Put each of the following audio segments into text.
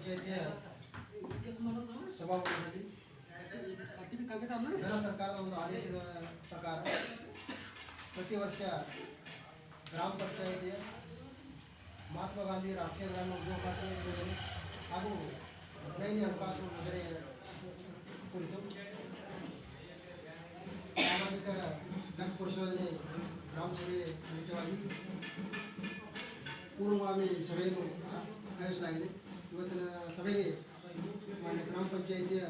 ಪಂಚಾಯಿತಿಯ ಸಭಾಭವನದಲ್ಲಿ ಕೇಂದ್ರ ಸರ್ಕಾರದ ಒಂದು ಆದೇಶದ ಪ್ರಕಾರ ಪ್ರತಿ ವರ್ಷ ಗ್ರಾಮ ಪಂಚಾಯಿತಿಯ ಮಹಾತ್ಮ ಗಾಂಧಿ ರಾಷ್ಟ್ರೀಯ ಗ್ರಾಮೀಣ ಉದ್ಯೋಗಾವಕಾಶ ಯೋಜನೆ ಹಾಗೂ 15ನೇ ಹಣಕಾಸು ಯೋಜನೆ ಕುರಿತು ಸಾಮಾಜಿಕ ಲೆಕ್ಕ ಪರಿಶೋಧನೆ ಗ್ರಾಮ ಸಭೆ ಮುಖ್ಯವಾಗಿ ಪೂರ್ವಭಾವಿ ಸಭೆಯನ್ನು ಆಯೋಜಿಸಲಾಗಿದೆ. ಇವತ್ತಿನ ಸಭೆಗೆ ಮಾನ್ಯ ಗ್ರಾಮ ಪಂಚಾಯಿತಿಯ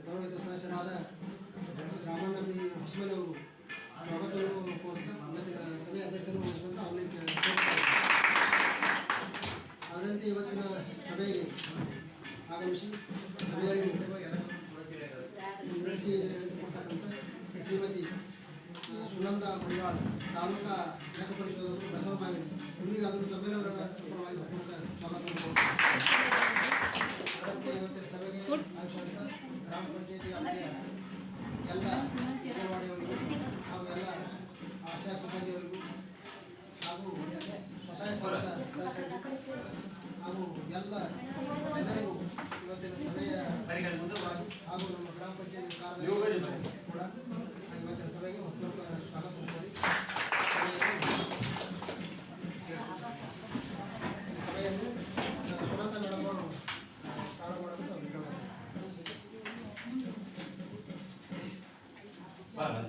ಗೌರವಿತ ಸದಸ್ಯರಾದ ರಾಮಣ್ಣ ಬಿ ಹೊಸಮನಿ ಅವರು ಸ್ವಾಗತವನ್ನು ಕೋರುತ್ತಾ ಇವತ್ತಿನ ಸಭೆಯ ಅಧ್ಯಕ್ಷರು ವಹಿಸುವಂತ ಅವರಿಗೆ ಅದರಂತೆ ಇವತ್ತಿನ ಸಭೆಗೆ ಆಗಮಿಸಿ ಸಭೆಯನ್ನು ನಡೆಸಿಕೊಡ್ತಕ್ಕಂಥ ಶ್ರೀಮತಿ ಸುನಂದ ಮಡಿವಾಳ ತಾಲೂಕಾ ಲೆಕ್ಕ ಪರಿಶೋಧಕರು ಬಸವಮಾಗಿ ಇವರಿಗೆ ಅದನ್ನು ತಮ್ಮೆಲ್ಲವರ ಪರವಾಗಿ ಸ್ವಾಗತವನ್ನು ಅದರಂತೆ ಇವತ್ತಿನ ಸಭೆಗೆ ಆಯೋಜಿಸಿದ ಗ್ರಾಮ ಪಂಚಾಯಿತಿ ವ್ಯಾಪ್ತಿಯ ಎಲ್ಲ ಅಂಗನವಾಡಿಯವರಿಗೂ ಹಾಗೂ ಎಲ್ಲ ಆಶಾ ಸಿಬ್ಬಂದಿಯವರಿಗೂ ಹಾಗೂ ಸ್ವಸಹಾಯ ಸಂಘದ ಸದಸ್ಯರಿಗೂ ಹಾಗೂ ಎಲ್ಲ ಜನರಿಗೂ ಇವತ್ತಿನ ಸಭೆಯ ಹಾಗೂ ನಮ್ಮ ಗ್ರಾಮ ಪಂಚಾಯತಿ ಕಾರ್ಯದರ್ಶಿ ಕೂಡ ಇವತ್ತಿನ ಸಭೆಗೆ ಸ್ವಾಗತ ಕೋರಿ ಈ ಸಭೆಯನ್ನು ಸುನಂದ ಮೇಡಮ್ ಅವರು ಪ್ರಾರಂಭ ಮಾಡೋದು ಸ್ವಾಗತ.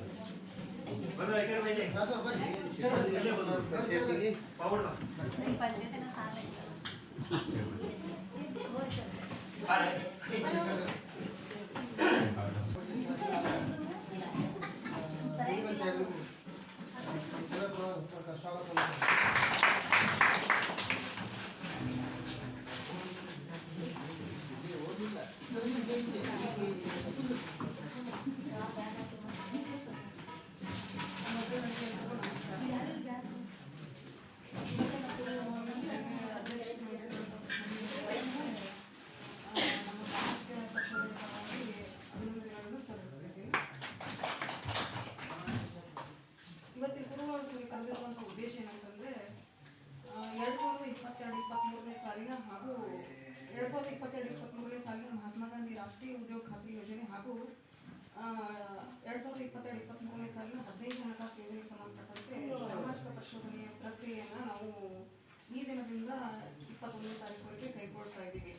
ಇವತ್ತಿನ ಪೂರ್ವಭಾವಿ ಕರೆದಿರುವಂಥ ಉದ್ದೇಶ ಏನಂತಂದರೆ 2022-23ನೇ ಸಾಲಿನ ಹಾಗೂ 2022-23ನೇ ಸಾಲಿನ ಮಹಾತ್ಮ ಗಾಂಧಿ ರಾಷ್ಟ್ರೀಯ ಉದ್ಯೋಗ ಖಾತ್ರಿ ಯೋಜನೆ ಹಾಗೂ 2022-23ನೇ ಸಾಲಿನ 15 ಹಣಕಾಸು ಯೋಜನೆಗೆ ಸಂಬಂಧಪಟ್ಟಂತೆ ಸಾಮಾಜಿಕ ಪರಿಶೋಧನೆಯ ಪ್ರಕ್ರಿಯೆಯನ್ನು ನಾವು ಈ ದಿನದಿಂದ 21ನೇ ತಾರೀಕುವರೆಗೆ ಕೈಗೊಳ್ತಾ ಇದ್ದೀವಿ.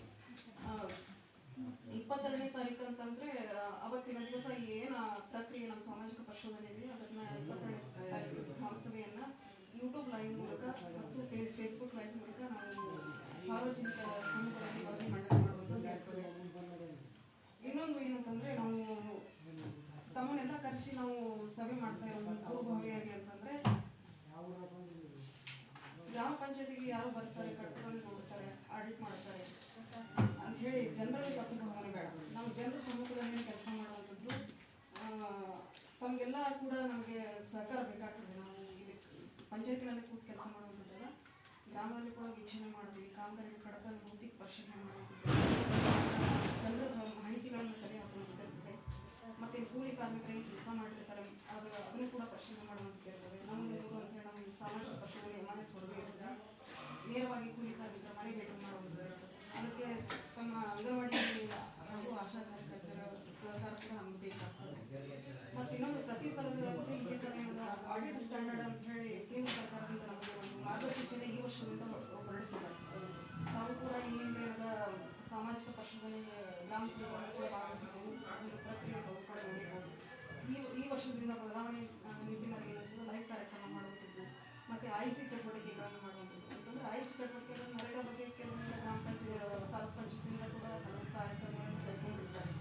22ನೇ ತಾರೀಕು ಅಂತಂದ್ರೆ ಅವತ್ತಿನ ದಿವಸ ಏನು ಪ್ರಕ್ರಿಯೆ ನಮ್ಮ ಸಾಮಾಜಿಕ ಪರಿಶೋಧನೆ ಇದೆ ಅದನ್ನ 22ನೇ ತಾರೀಕು ಸಭೆಯನ್ನ ಯೂಟ್ಯೂಬ್ ಲೈವ್ ಮೂಲಕ ಮತ್ತು ಫೇಸ್ಬುಕ್ ಲೈವ್ ಮೂಲಕ ನಾವು ಸಾರ್ವಜನಿಕ ಸಮೂಹದಲ್ಲಿ ವರದಿ ಮಂಡನೆ ಮಾಡುವಂಥದ್ದು. ಇನ್ನೊಂದು ಏನಂತಂದ್ರೆ ನಾವು ತಮ್ಮನ್ನೆಲ್ಲ ಕರೆಸಿ ನಾವು ಸಭೆ ಮಾಡ್ತಾ ಇರೋದು ಪೂರ್ವಭಾವಿಯಾಗಿ ಅಂತಂದ್ರೆ ಗ್ರಾಮ ಪಂಚಾಯತಿಗೆ ಯಾರು ಬರ್ತಾರೆ ಕಟ್ಟಡವನ್ನು ನೋಡ್ತಾರೆ ಆಡಿಟ್ ಮಾಡ್ತಾರೆ ಅಂತ ಹೇಳಿ ಜನರಲ್ಲಿ ತಪ್ಪು ಭಾವನೆ ಬೇಡ. ನಾವು ಜನರ ಸಮ್ಮುಖದಲ್ಲಿ ಕೆಲಸ ಮಾಡುವಂಥದ್ದು ತಮಗೆಲ್ಲ ಕೂಡ ನಮಗೆ ಸಹಕಾರ ಬೇಕಾಗ್ತದೆ. ನಾವು ಇಲ್ಲಿ ಪಂಚಾಯತಿನಲ್ಲಿ ಕೂತು ಕೆಲಸ ಮಾಡುವಂಥದ್ದಲ್ಲ, ಗ್ರಾಮದಲ್ಲಿ ಕೂಡ ವೀಕ್ಷಣೆ ಮಾಡ್ತೀವಿ, ಕಾಮಗಾರಿ ಕಡತಲ್ಲಿ ಭೌತಿಕ ಪರಿಶೀಲನೆ ಮಾಡುವಂಥದ್ದು, ಜನರ ಮಾಹಿತಿಗಳನ್ನು ಸರಿ ಹಾಕುವಂಥದ್ದು ಮತ್ತು ಕೂಲಿ ಕಾರ್ಮಿಕರಿಗೆ ಕೆಲಸ ಮಾಡಿರ್ತಾರೆ ಅದನ್ನು ಕೂಡ ಪರಿಶೀಲನೆ ಮಾಡುವಂಥದ್ದು ಇರ್ತದೆ. ನಮ್ಮದು ಅಂತೇಳಿ ನಮಗೆ ಸಾಮಾಜಿಕ ಪರಿಶೀಲನೆ MNS ಹೊರಗೆ ಇರ್ತದೆ. ನೇರವಾಗಿ ಕೂಲಿ ಕಾರ್ಮಿಕರ ಮನೆ ಭೇಟಿ ಮಾಡುವಂಥದ್ದು ಇರ್ತದೆ. ಅದಕ್ಕೆ ತಮ್ಮ ಅಂಗನವಾಡಿ ಹಾಗೂ ಆಶಾ ಕಾರ್ಯಕರ್ತರ ಸಹಕಾರ ಕೂಡ ನಮ್ಗೆ ಬೇಕಾಗ್ತದೆ. ಮತ್ತು ಇನ್ನೊಂದು ಪ್ರತಿ ಸಲದ ಆಡಿಟ್ ಸ್ಟ್ಯಾಂಡರ್ಡ್ ಅಂತ ಹೇಳಿ ಕೇಂದ್ರ ಸರ್ಕಾರದಿಂದ ನಮಗೆ ಒಂದು ಮಾರ್ಗಸೂಚನೆ ಈ ವರ್ಷದಿಂದ ಹೊರಡಿಸಿದ್ದಾರೆ. ತಾವು ಕೂಡ ಈ ಹಿಂದೆ ಸಾಮಾಜಿಕ ಪರಿಶೋಧನೆ ಗ್ರಾಮ ಸಭೆಗಳನ್ನು ಕೂಡ ಭಾಗವಹಿಸಬಹುದು, ಅದರ ಪ್ರಕ್ರಿಯೆ ತಾವು ಕೂಡ ನೋಡಿರ್ಬೋದು. ಈ ವರ್ಷದಿಂದ ಬದಲಾವಣೆ ನಿಟ್ಟಿನಲ್ಲಿ ಲೈವ್ ಕಾರ್ಯಕ್ರಮ ಮಾಡುವಂಥದ್ದು ಮತ್ತು IC ಚಟುವಟಿಕೆಗಳನ್ನು ಮಾಡುವಂಥದ್ದು ಅಂತಂದರೆ IC ಚಟುವಟಿಕೆಗಳನ್ನು ನರೇಗಾ ಬಗ್ಗೆ ಕೆಲವೊಂದು ಗ್ರಾಮ ಪಂಚಾಯತ್ ತಾಲೂಕು ಪಂಚಾಯತಿಯಿಂದ ಕೂಡ ಕಾರ್ಯಕ್ರಮಗಳನ್ನು ಕೈಗೊಂಡಿರ್ತಾರೆ.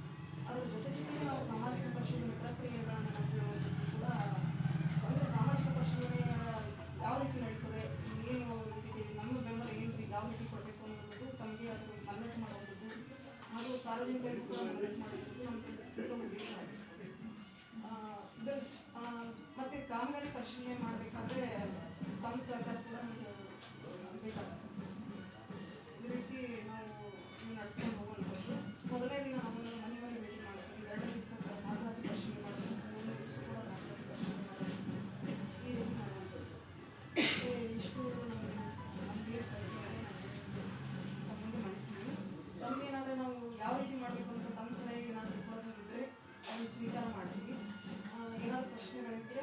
ಅದರ ಜೊತೆಗೆ ನಾವು ಸಾಮಾಜಿಕ ಪರಿಶೋಧನೆ ಪ್ರಕ್ರಿಯೆಗಳನ್ನು ನೋಡುವಂಥದ್ದು ಕೂಡ ಸಾಮಾಜಿಕ ಪರಿಶೋಧನೆ ಯಾವ ರೀತಿ ನಡೀತದೆ, ಏನು ರೀತಿ ನಮ್ಮ ಬೆಂಬಲ ಏನು ರೀತಿ ಯಾವ ರೀತಿ ಕೊಡಬೇಕು ಅನ್ನೋದು ತಮಗೆ ಅದು ಮನ್ನಣೆ ಮಾಡುವಂಥದ್ದು ಹಾಗೂ ಸಾರ್ವಜನಿಕರಿಗೂ ಕೂಡ ಮನ್ನಣೆ ಮಾಡುವಂಥದ್ದು ನಮ್ಮ ಉದ್ದೇಶ ಆಗಿದೆ. ಮತ್ತು ಕಾಮಗಾರಿ ಪರಿಶೀಲನೆ ಮಾಡಬೇಕಾದ್ರೆ ತಮ್ಮ ಸಹಕಾರ ಕೂಡ ನಮಗೆ ಬೇಕಾಗ್ತದೆ. ಈ ರೀತಿ ನಾವು ನಡೆಸ್ಕೊಂಡು ಹೋಗುವಂಥದ್ದು. ಮೊದಲನೇ ದಿನ ನಮ್ಮನ್ನು ಮನೆ ಮನೆ ಭೇಟಿ ಮಾಡ್ತೀವಿ, 2ನೇ ದಿವಸ ದಾಖಲಾತಿ ಪರಿಶೀಲನೆ ಮಾಡಬೇಕು, 3ನೇ ದಿವಸ ಕೂಡ ದಾಖಲಾತಿ ಪರಿಶೀಲನೆ ಮಾಡಬೇಕು, ಈ ರೀತಿ ಮಾಡುವಂಥದ್ದು. ಇಷ್ಟು ನಮಗೆ ತಮ್ಮಲ್ಲಿ ಮಂಡಿಸಿದ್ವಿ. ತಮ್ಮ ಯಾವ ರೀತಿ ಮಾಡಬೇಕು ಅಂತ ತಮ್ಮ ಸಲಹೆ ಏನಾದರೂ ಕೊಡೋದಿದ್ದರೆ ಅದನ್ನು ಸ್ವೀಕಾರ ಮಾಡ್ತೀವಿ. ಏನಾದರೂ ಪ್ರಶ್ನೆಗಳಿದ್ದರೆ